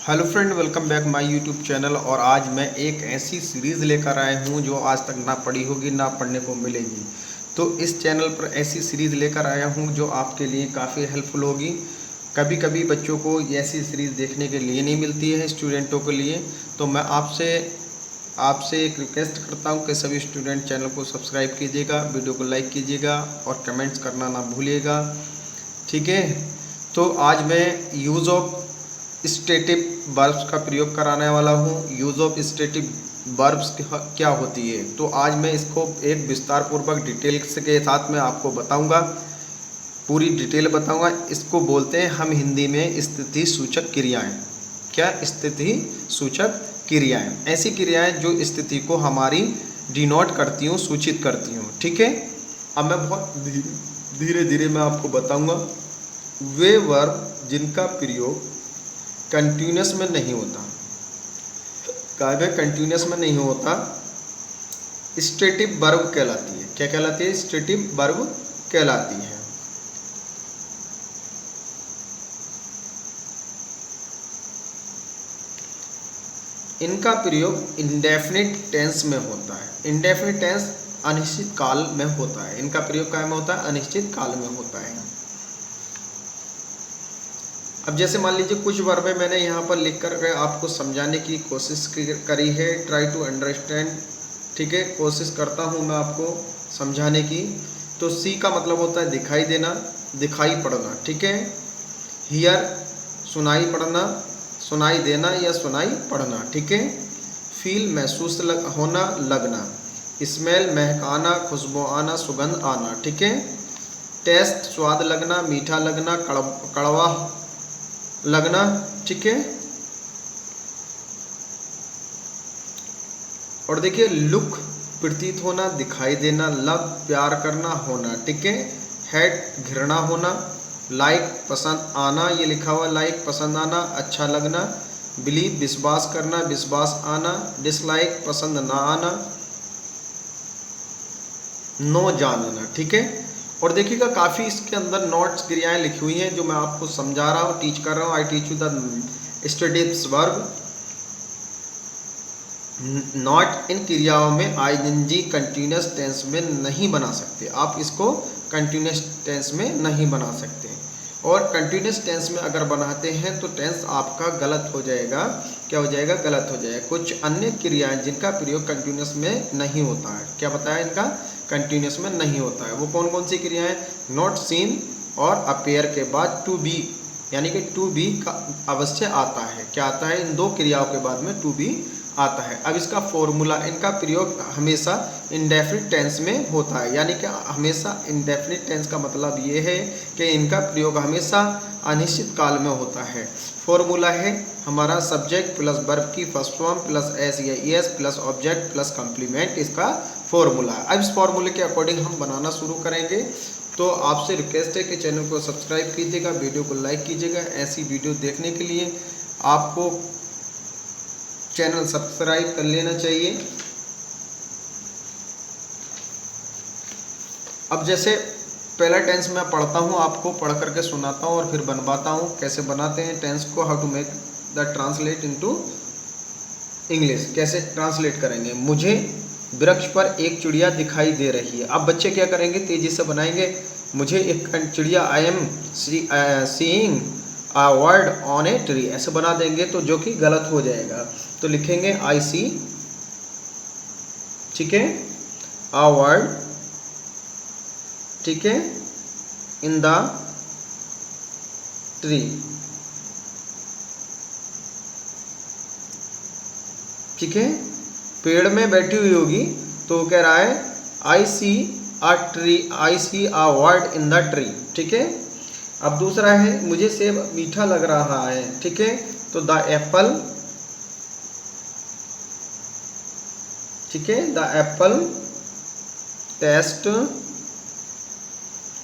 Hello friend, welcome back my YouTube channel. और आज मैं एक ऐसी सीरीज़ लेकर आया हूँ जो आज तक ना पढ़ी होगी ना पढ़ने को मिलेगी। तो इस चैनल पर ऐसी सीरीज़ लेकर आया हूँ जो आपके लिए काफ़ी हेल्पफुल होगी। कभी कभी बच्चों को ऐसी सीरीज़ देखने के लिए नहीं मिलती है, स्टूडेंटों के लिए। तो मैं आपसे आपसे एक रिक्वेस्ट करता हूँ कि सभी स्टूडेंट चैनल को सब्सक्राइब कीजिएगा, वीडियो को लाइक कीजिएगा और कमेंट्स करना ना भूलिएगा, ठीक है। तो आज मैं यूज़ ऑफ स्टेटिव वर्ब्स का प्रयोग कराने वाला हूँ। यूज़ ऑफ स्टेटिव वर्ब्स क्या होती है, तो आज मैं इसको एक विस्तार पूर्वक डिटेल्स के साथ में आपको बताऊंगा, पूरी डिटेल बताऊंगा। इसको बोलते हैं हम हिंदी में स्थिति सूचक क्रियाएं। क्या? स्थिति सूचक क्रियाएं, ऐसी क्रियाएं जो स्थिति को हमारी डिनोट करती हूँ, सूचित करती हूँ, ठीक है। अब मैं बहुत धीरे धीरे मैं आपको बताऊंगा। वे वर्ब जिनका प्रयोग कंटिन्यूस में नहीं होता, काव्य कंटिन्यूस में नहीं होता, स्टेटिव वर्ब कहलाती है। क्या कहलाती है? स्टेटिव वर्ब कहलाती है। इनका प्रयोग इंडेफिनिट टेंस में होता है। इंडेफिनिट टेंस अनिश्चित काल में होता है। इनका प्रयोग क्या में होता है? अनिश्चित काल में होता है। अब जैसे मान लीजिए कुछ वर्बें मैंने यहाँ पर लिख कर आपको समझाने की कोशिश करी है। ट्राई टू अंडरस्टैंड, ठीक है, कोशिश करता हूँ मैं आपको समझाने की। तो सी का मतलब होता है दिखाई देना, दिखाई पड़ना, ठीक है। हियर सुनाई पड़ना, सुनाई देना या सुनाई पड़ना, ठीक है। फील महसूस होना, लगना। स्मेल महकाना, खुशबू आना, सुगंध आना, ठीक है। टेस्ट स्वाद लगना, मीठा लगना, कड़वा लगना, ठीक है। और देखिए लुक प्रतीत होना, दिखाई देना। लव प्यार करना, होना, ठीक है। हेट घृणा होना। लाइक पसंद आना, ये लिखा हुआ लाइक पसंद आना, अच्छा लगना। बिलीव विश्वास करना, विश्वास आना। डिसलाइक पसंद ना आना, नो जानना, ठीक है। और देखिएगा काफ़ी इसके अंदर नोट्स क्रियाएं लिखी हुई हैं जो मैं आपको समझा रहा हूँ, टीच कर रहा हूँ। I teach you the studies verb. Not in क्रियाओं में आईएनजी कंटिन्यूस टेंस में नहीं बना सकते। आप इसको कंटिन्यूस टेंस में नहीं बना सकते। और कंटिन्यूस टेंस में अगर बनाते हैं तो टेंस आपका गलत हो जाएगा। क्या हो जाएगा? गलत हो जाएगा। कुछ अन्य क्रियाएं जिनका प्रयोग कंटिन्यूस में नहीं होता है, क्या बताया? इनका कंटिन्यूस में नहीं होता है। वो कौन कौन सी क्रियाएं? नॉट सीन और अपेयर के बाद टू बी, यानी कि टू बी का अवश्य आता है। क्या आता है? इन दो क्रियाओं के बाद में टू बी आता है। अब इसका फॉर्मूला, इनका प्रयोग हमेशा इंडेफिनिट टेंस में होता है। यानी कि हमेशा इंडेफिनिट टेंस का मतलब ये है कि इनका प्रयोग हमेशा अनिश्चित काल में होता है। फॉर्मूला है हमारा सब्जेक्ट प्लस वर्ब की फर्स्ट फॉर्म प्लस एस या S plus object plus complement, इसका फॉर्मूला है। अब इस फॉर्मूले के अकॉर्डिंग हम बनाना शुरू करेंगे। तो आपसे रिक्वेस्ट है कि चैनल को सब्सक्राइब कीजिएगा, वीडियो को लाइक कीजिएगा। ऐसी वीडियो देखने के लिए आपको चैनल सब्सक्राइब कर लेना चाहिए। अब जैसे पहला टेंस मैं पढ़ता हूँ, आपको पढ़ करके सुनाता हूँ और फिर बनवाता हूँ कैसे बनाते हैं टेंस को। How to make the translate into English, कैसे ट्रांसलेट करेंगे। मुझे वृक्ष पर एक चिड़िया दिखाई दे रही है। अब बच्चे क्या करेंगे? तेजी से बनाएंगे। मुझे एक चिड़िया, I am seeing a word on a tree, ऐसे बना देंगे तो जो कि गलत हो जाएगा। तो लिखेंगे आई सी, ठीक है, अ वर्ड, ठीक है, इन द ट्री, ठीक है। पेड़ में बैठी हुई होगी तो कह रहा है I see a tree, I see a word in the tree, ठीक है। अब दूसरा है मुझे सेब मीठा लग रहा है, ठीक है। तो द एप्पल, ठीक है, द एप्पल टेस्ट,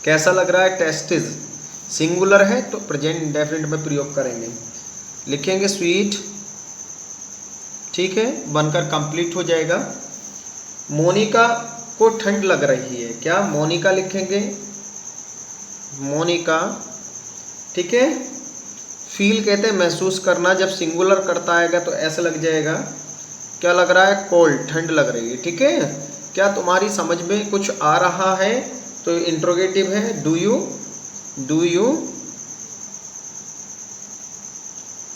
कैसा लग रहा है? टेस्टिज। सिंगुलर है तो प्रेजेंट इंडेफिनिट में प्रयोग करेंगे। लिखेंगे स्वीट, ठीक है, बनकर कंप्लीट हो जाएगा। मोनिका को ठंड लग रही है। क्या? मोनिका लिखेंगे, मोनिका, ठीक है। फील कहते हैं महसूस करना, जब सिंगुलर करता आएगा तो ऐसा लग जाएगा, क्या लग रहा है, कोल्ड, ठंड लग रही है। ठीक है, क्या तुम्हारी समझ में कुछ आ रहा है? तो इंट्रोगेटिव है, do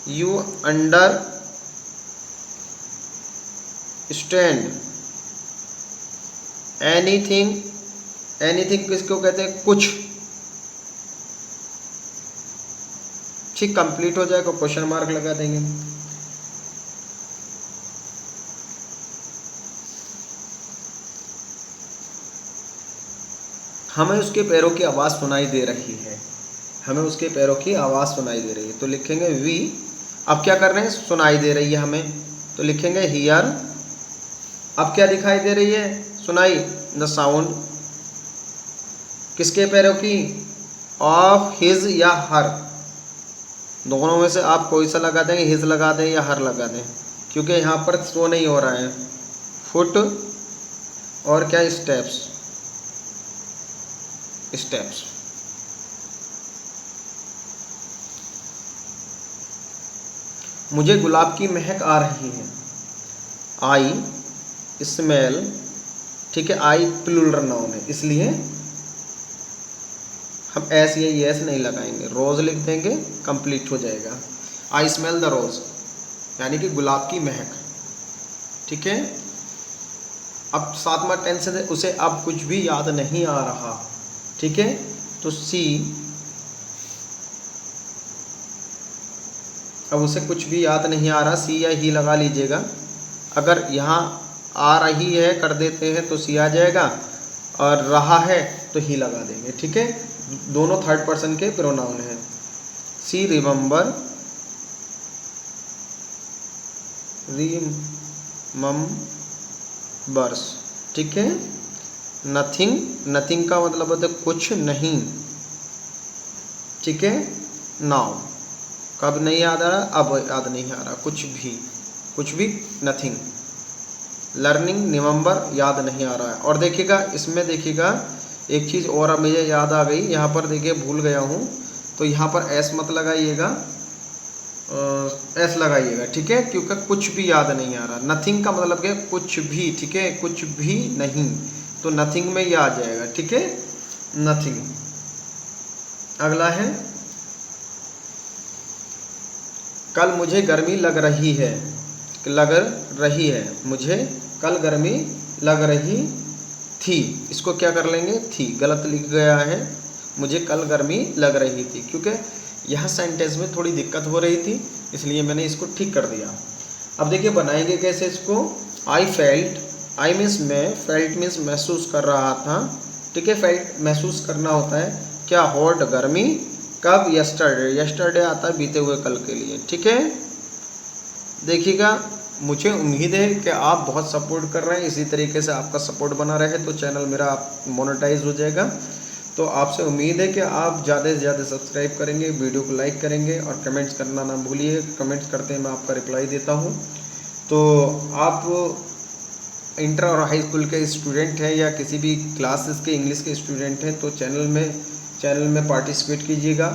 you understand anything. Anything किसको कहते हैं, कुछ। ठीक, कंप्लीट हो जाएगा, क्वेश्चन मार्क लगा देंगे। हमें उसके पैरों की आवाज़ सुनाई दे रही है, हमें उसके पैरों की आवाज़ सुनाई दे रही है, तो लिखेंगे वी। अब क्या कर रहे हैं, सुनाई दे रही है हमें, तो लिखेंगे हियर। अब क्या दिखाई दे रही है, सुनाई, द साउंड, किसके पैरों की, ऑफ हिज या हर, दोनों में से आप कोई सा लगा देंगे, हिज लगा दें या हर लगा दें, क्योंकि यहाँ पर शो नहीं हो रहा है। फुट और क्या, स्टेप्स। मुझे गुलाब की महक आ रही है, आई स्मेल। ठीक है, आई प्लूरल नाउन है, इसलिए हम एस या यस नहीं लगाएंगे, रोज़ लिख देंगे, कंप्लीट हो जाएगा। आई स्मेल द रोज़, यानी कि गुलाब की महक। ठीक है, अब सातवां टेंस है, उसे अब कुछ भी याद नहीं आ रहा। ठीक है, तो सी, अब उसे कुछ भी याद नहीं आ रहा, सी या ही लगा लीजिएगा। अगर यहाँ आ रही है कर देते हैं तो सी आ जाएगा, और रहा है तो ही लगा देंगे। ठीक है, दोनों थर्ड पर्सन के प्रोनाउन हैं। सी रिमेंबर्स, ठीक है। नथिंग, नथिंग का मतलब होता है कुछ नहीं। ठीक है, नाउ, कब नहीं याद आ रहा, अब याद नहीं आ रहा, कुछ भी नथिंग। लर्निंग, रिमेंबर, याद नहीं आ रहा है। और देखिएगा इसमें, देखिएगा एक चीज़ और अब मुझे याद आ गई, यहाँ पर देखिए भूल गया हूँ, तो यहाँ पर एस मत लगाइएगा, एस लगाइएगा। ठीक है, क्योंकि कुछ भी याद नहीं आ रहा। नथिंग का मतलब क्या, कुछ भी। ठीक है, कुछ भी नहीं, तो नथिंग में ये आ जाएगा। ठीक है, नथिंग। अगला है, कल मुझे गर्मी लग रही है, मुझे कल गर्मी लग रही थी। इसको क्या कर लेंगे, थी, गलत लिख गया है, मुझे कल गर्मी लग रही थी, क्योंकि यहाँ सेंटेंस में थोड़ी दिक्कत हो रही थी, इसलिए मैंने इसको ठीक कर दिया। अब देखिए बनाएंगे कैसे इसको। आई फेल्ट, आई मीन्स मैं, फेल्ट मीन्स महसूस कर रहा था। ठीक है, फेल्ट महसूस करना होता है, क्या, हॉट, गर्मी। कब, यस्टरडे, यस्टरडे आता है बीते हुए कल के लिए। ठीक है, देखिएगा, मुझे उम्मीद है कि आप बहुत सपोर्ट कर रहे हैं, इसी तरीके से आपका सपोर्ट बना रहे तो चैनल मेरा मोनेटाइज हो जाएगा। तो आपसे उम्मीद है कि आप ज़्यादा से ज़्यादा सब्सक्राइब करेंगे, वीडियो को लाइक करेंगे और कमेंट्स करना ना भूलिए। कमेंट्स करते हैं, मैं आपका रिप्लाई देता हूँ। तो आप इंटर और हाई स्कूल के स्टूडेंट हैं या किसी भी क्लासेस के इंग्लिश के स्टूडेंट हैं तो चैनल में पार्टिसिपेट कीजिएगा,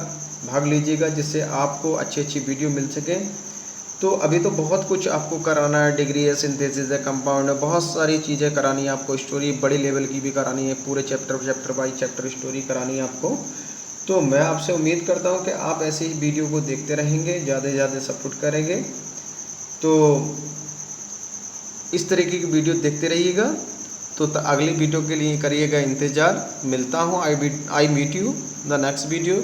भाग लीजिएगा, जिससे आपको अच्छी वीडियो मिल सके। तो अभी तो बहुत कुछ आपको कराना है, डिग्री है, सिंथेसिस है, कंपाउंड है, बहुत सारी चीज़ें करानी है आपको। स्टोरी बड़ी लेवल की भी करानी है, पूरे चैप्टर बाई चैप्टर स्टोरी करानी है आपको। तो मैं आपसे उम्मीद करता हूँ कि आप ऐसे ही वीडियो को देखते रहेंगे, ज़्यादा से ज़्यादा सपोर्ट करेंगे। तो इस तरीके की वीडियो देखते रहिएगा। तो अगली वीडियो के लिए करिएगा इंतज़ार। मिलता हूँ, I meet you the next video.